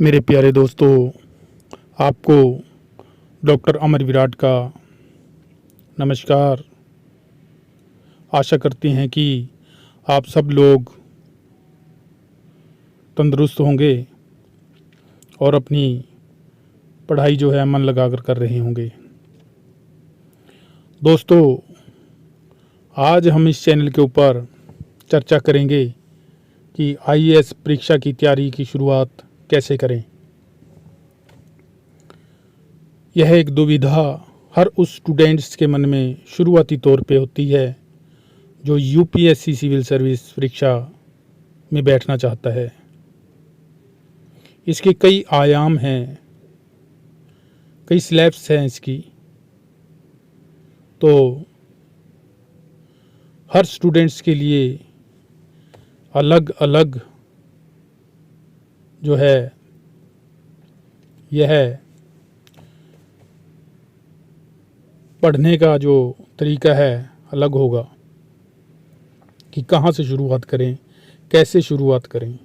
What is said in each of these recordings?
मेरे प्यारे दोस्तों, आपको डॉक्टर अमर विराट का नमस्कार। आशा करते हैं कि आप सब लोग तंदुरुस्त होंगे और अपनी पढ़ाई जो है मन लगाकर कर रहे होंगे। दोस्तों, आज हम इस चैनल के ऊपर चर्चा करेंगे कि आईएएस परीक्षा की तैयारी की शुरुआत कैसे करें। यह एक दुविधा हर उस स्टूडेंट्स के मन में शुरुआती तौर पे होती है जो यूपीएससी सिविल सर्विस परीक्षा में बैठना चाहता है। इसके कई आयाम हैं, कई स्लैब्स हैं इसकी। तो हर स्टूडेंट्स के लिए अलग अलग जो है यह पढ़ने का जो तरीका है अलग होगा कि कहाँ से शुरुआत करें, कैसे शुरुआत करें।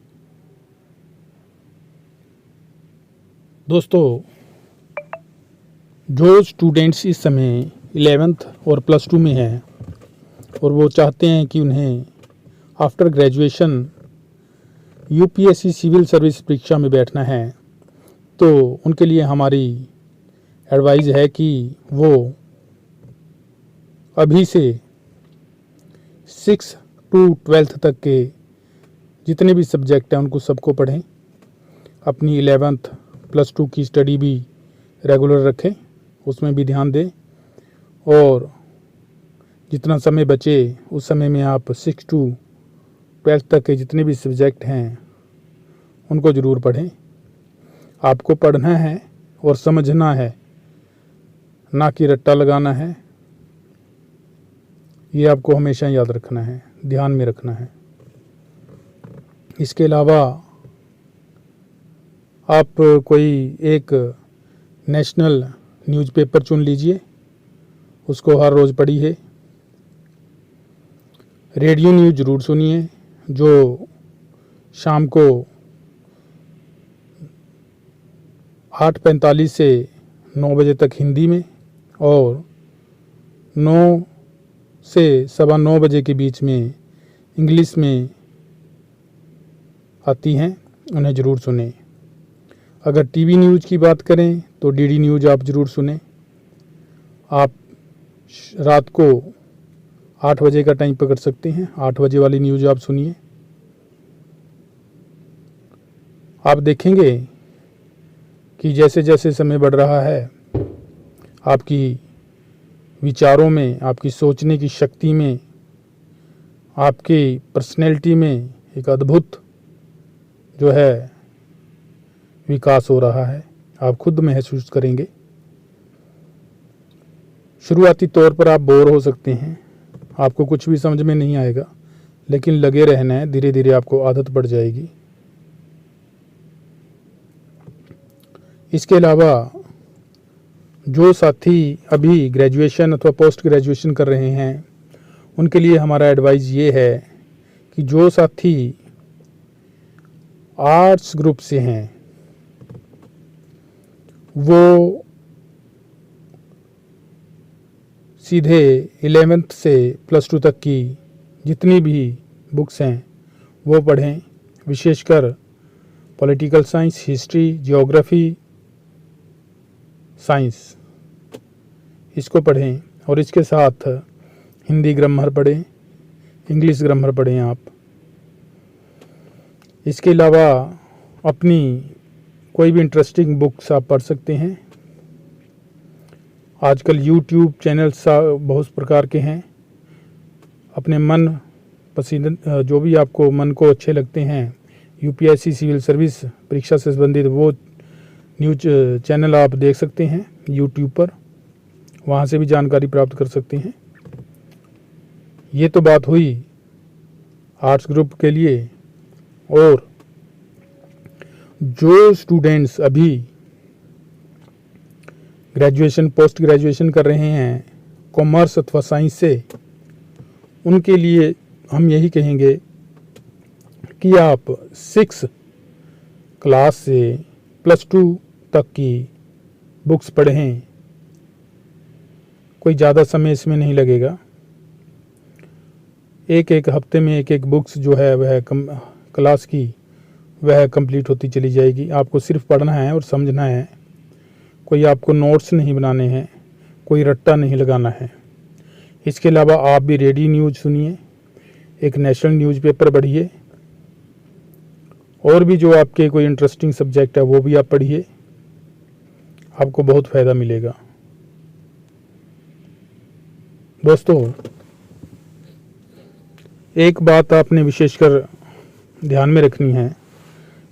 दोस्तों, जो स्टूडेंट्स इस समय 11th और +2 में हैं और वो चाहते हैं कि उन्हें after graduation UPSC civil service परीक्षा में बैठना है, तो उनके लिए हमारी एडवाइस है कि वो अभी से 6 to 12th तक के जितने भी सब्जेक्ट हैं उनको सबको पढ़ें। अपनी 11th +2 की स्टडी भी रेगुलर रखें, उसमें भी ध्यान दें और जितना समय बचे उस समय में आप 6 to 12th तक के जितने भी सब्जेक्ट हैं उनको ज़रूर पढ़ें। आपको पढ़ना है और समझना है, ना कि रट्टा लगाना है। ये आपको हमेशा याद रखना है, ध्यान में रखना है। इसके अलावा आप कोई एक नेशनल न्यूज़पेपर चुन लीजिए, उसको हर रोज़ पढ़िए। रेडियो न्यूज़ ज़रूर सुनिए जो शाम को 8:45 से 9 बजे तक हिंदी में और 9 से 9:15 बजे के बीच में इंग्लिश में आती हैं, उन्हें ज़रूर सुनें। अगर टीवी न्यूज़ की बात करें तो डीडी न्यूज़ आप ज़रूर सुनें। आप रात को 8 बजे का टाइम पकड़ सकते हैं, 8 बजे वाली न्यूज़ आप सुनिए। आप देखेंगे कि जैसे जैसे समय बढ़ रहा है, आपकी विचारों में, आपकी सोचने की शक्ति में, आपकी पर्सनैलिटी में एक अद्भुत जो है विकास हो रहा है, आप खुद महसूस करेंगे। शुरुआती तौर पर आप बोर हो सकते हैं, आपको कुछ भी समझ में नहीं आएगा, लेकिन लगे रहना है, धीरे धीरे आपको आदत पड़ जाएगी। इसके अलावा जो साथी अभी ग्रेजुएशन अथवा पोस्ट ग्रेजुएशन कर रहे हैं उनके लिए हमारा एडवाइस ये है कि जो साथी आर्ट्स ग्रुप से हैं वो सीधे 11th से +2 तक की जितनी भी बुक्स हैं वो पढ़ें। विशेषकर political science, history, geography, science, इसको पढ़ें और इसके साथ हिंदी ग्रामर पढ़ें, इंग्लिश ग्रामर पढ़ें आप। इसके अलावा अपनी कोई भी इंटरेस्टिंग बुक्स आप पढ़ सकते हैं। आजकल यूट्यूब चैनल्स बहुत प्रकार के हैं। अपने मन पसंद जो भी आपको मन को अच्छे लगते हैं, यूपीएससी सिविल सर्विस परीक्षा से संबंधित वो न्यूज चैनल आप देख सकते हैं यूट्यूब पर, वहाँ से भी जानकारी प्राप्त कर सकते हैं। ये तो बात हुई आर्ट्स ग्रुप के लिए। और जो स्टूडेंट्स अभी ग्रेजुएशन, पोस्ट ग्रेजुएशन कर रहे हैं कॉमर्स अथवा साइंस से, उनके लिए हम यही कहेंगे कि आप 6 क्लास से +2 तक की बुक्स पढ़ें। कोई ज़्यादा समय इसमें नहीं लगेगा। एक एक हफ्ते में एक एक बुक्स जो है वह क्लास की वह कंप्लीट होती चली जाएगी। आपको सिर्फ पढ़ना है और समझना है। कोई आपको नोट्स नहीं बनाने हैं, कोई रट्टा नहीं लगाना है। इसके अलावा आप भी रेडियो न्यूज़ सुनिए, एक नेशनल न्यूज़पेपर पढ़िए, और भी जो आपके कोई इंटरेस्टिंग सब्जेक्ट है वो भी आप पढ़िए। आपको बहुत फ़ायदा मिलेगा। दोस्तों, एक बात आपने विशेषकर ध्यान में रखनी है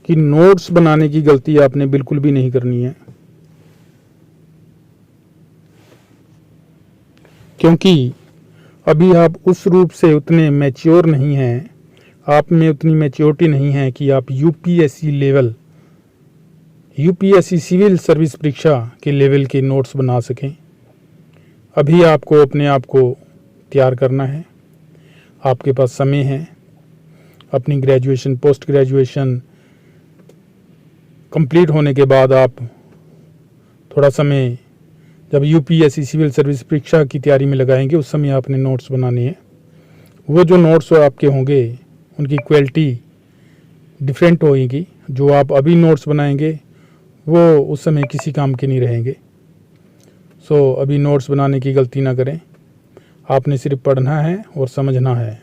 कि नोट्स बनाने की गलती आपने बिल्कुल भी नहीं करनी है, क्योंकि अभी आप उस रूप से उतने मैच्योर नहीं हैं, आप में उतनी मैच्योरिटी नहीं है कि आप UPSC level, UPSC civil service परीक्षा के लेवल के नोट्स बना सकें। अभी आपको अपने आप को तैयार करना है। आपके पास समय है। अपनी ग्रेजुएशन, पोस्ट ग्रेजुएशन कंप्लीट होने के बाद आप थोड़ा समय जब यूपीएससी सिविल सर्विस परीक्षा की तैयारी में लगाएंगे, उस समय आपने नोट्स बनाने हैं। वो जो नोट्स आपके होंगे उनकी क्वालिटी डिफरेंट होगी। जो आप अभी नोट्स बनाएंगे वो उस समय किसी काम के नहीं रहेंगे। सो अभी नोट्स बनाने की गलती ना करें। आपने सिर्फ पढ़ना है और समझना है।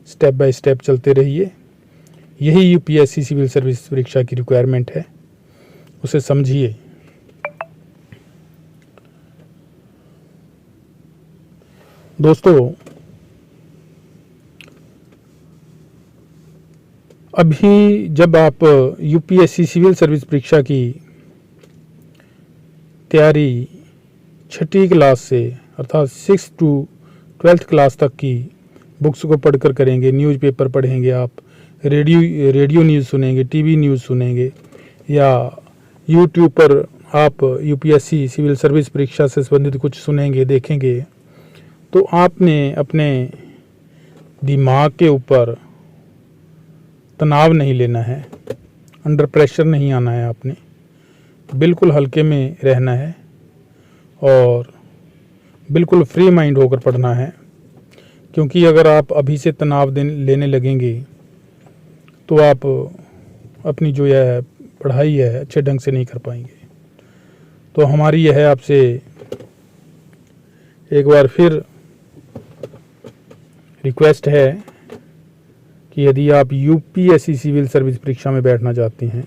स्टेप बाय स्टेप चलते रहिए। यही यूपीएससी सिविल सर्विस परीक्षा की रिक्वायरमेंट है, उसे समझिए। दोस्तों, अभी जब आप यूपीएससी सिविल सर्विस परीक्षा की तैयारी 6ठी क्लास से अर्थात 6 to 12th क्लास तक की बुक्स को पढ़कर करेंगे, न्यूज़पेपर पढ़ेंगे, आप रेडियो न्यूज़ सुनेंगे, टीवी न्यूज़ सुनेंगे, या यूट्यूब पर आप यूपीएससी सिविल सर्विस परीक्षा से संबंधित कुछ सुनेंगे, देखेंगे, तो आपने अपने दिमाग के ऊपर तनाव नहीं लेना है, अंडर प्रेशर नहीं आना है। आपने बिल्कुल हल्के में रहना है और बिल्कुल फ्री माइंड होकर पढ़ना है, क्योंकि अगर आप अभी से तनाव लेने लगेंगे तो आप अपनी जो यह पढ़ाई है अच्छे ढंग से नहीं कर पाएंगे। तो हमारी यह आपसे एक बार फिर रिक्वेस्ट है कि यदि आप यूपीएससी सिविल सर्विस परीक्षा में बैठना चाहते हैं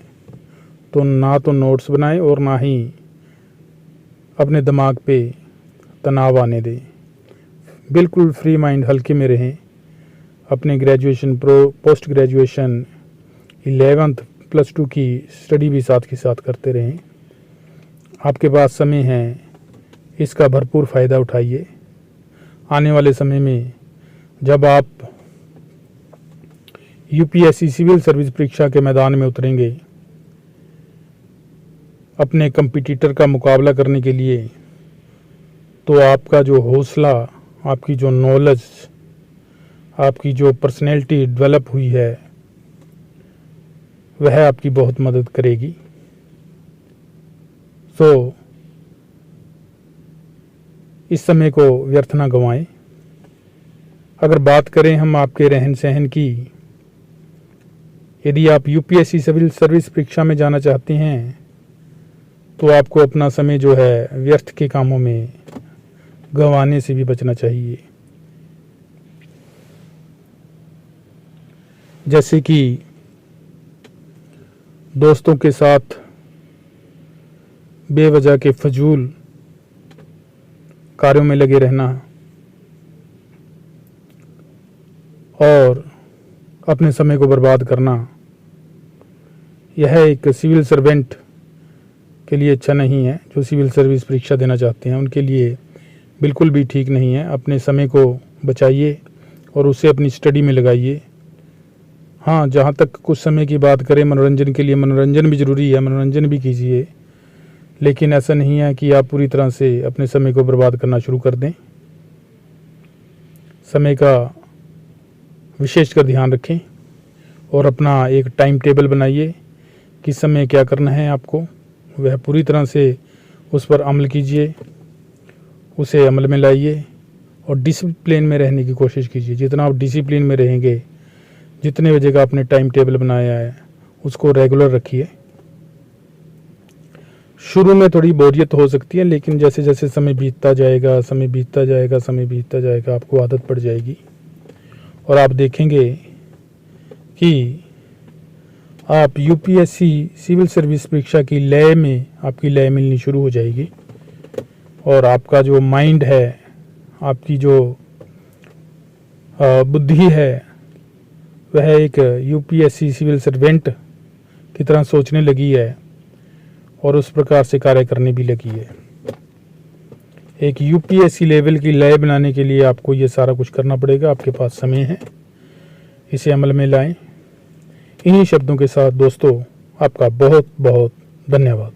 तो ना तो नोट्स बनाएं और ना ही अपने दिमाग पे तनाव आने दें। बिल्कुल फ्री माइंड, हल्के में रहें। अपने ग्रेजुएशन, पोस्ट ग्रेजुएशन, 11th +2 की स्टडी भी साथ के साथ करते रहें। आपके पास समय है, इसका भरपूर फ़ायदा उठाइए। आने वाले समय में जब आप यूपीएससी सिविल सर्विस परीक्षा के मैदान में उतरेंगे अपने कंपटीटर का मुकाबला करने के लिए, तो आपका जो हौसला, आपकी जो नॉलेज, आपकी जो पर्सनैलिटी डेवलप हुई है वह आपकी बहुत मदद करेगी। सो इस समय को व्यर्थ ना गंवाएं। अगर बात करें हम आपके रहन सहन की, यदि आप यूपीएससी सिविल सर्विस परीक्षा में जाना चाहते हैं तो आपको अपना समय जो है व्यर्थ के कामों में गंवाने से भी बचना चाहिए। जैसे कि दोस्तों के साथ बेवजह के फजूल कार्यों में लगे रहना और अपने समय को बर्बाद करना, यह एक सिविल सर्वेंट के लिए अच्छा नहीं है। जो सिविल सर्विस परीक्षा देना चाहते हैं उनके लिए बिल्कुल भी ठीक नहीं है। अपने समय को बचाइए और उसे अपनी स्टडी में लगाइए। हाँ, जहाँ तक कुछ समय की बात करें मनोरंजन के लिए, मनोरंजन भी ज़रूरी है, मनोरंजन भी कीजिए, लेकिन ऐसा नहीं है कि आप पूरी तरह से अपने समय को बर्बाद करना शुरू कर दें। समय का विशेषकर ध्यान रखें और अपना एक टाइम टेबल बनाइए कि समय क्या करना है आपको वह पूरी तरह से उस पर अमल कीजिए, उसे अमल में लाइए और डिसिप्लिन में रहने की कोशिश कीजिए। जितना आप डिसिप्लिन में रहेंगे, जितने बजे का आपने टाइम टेबल बनाया है उसको रेगुलर रखिए। शुरू में थोड़ी बोरियत हो सकती है, लेकिन जैसे जैसे समय बीतता जाएगा आपको आदत पड़ जाएगी और आप देखेंगे कि आप यूपीएससी सिविल सर्विस परीक्षा की लय में आपकी लय मिलनी शुरू हो जाएगी और आपका जो माइंड है, आपकी जो बुद्धि है, वह एक यूपीएससी सिविल सर्वेंट की तरह सोचने लगी है और उस प्रकार से कार्य करने भी लगी है। एक यूपीएससी लेवल की लय बनाने के लिए आपको ये सारा कुछ करना पड़ेगा। आपके पास समय है, इसे अमल में लाएं। इन्हीं शब्दों के साथ दोस्तों, आपका बहुत बहुत धन्यवाद।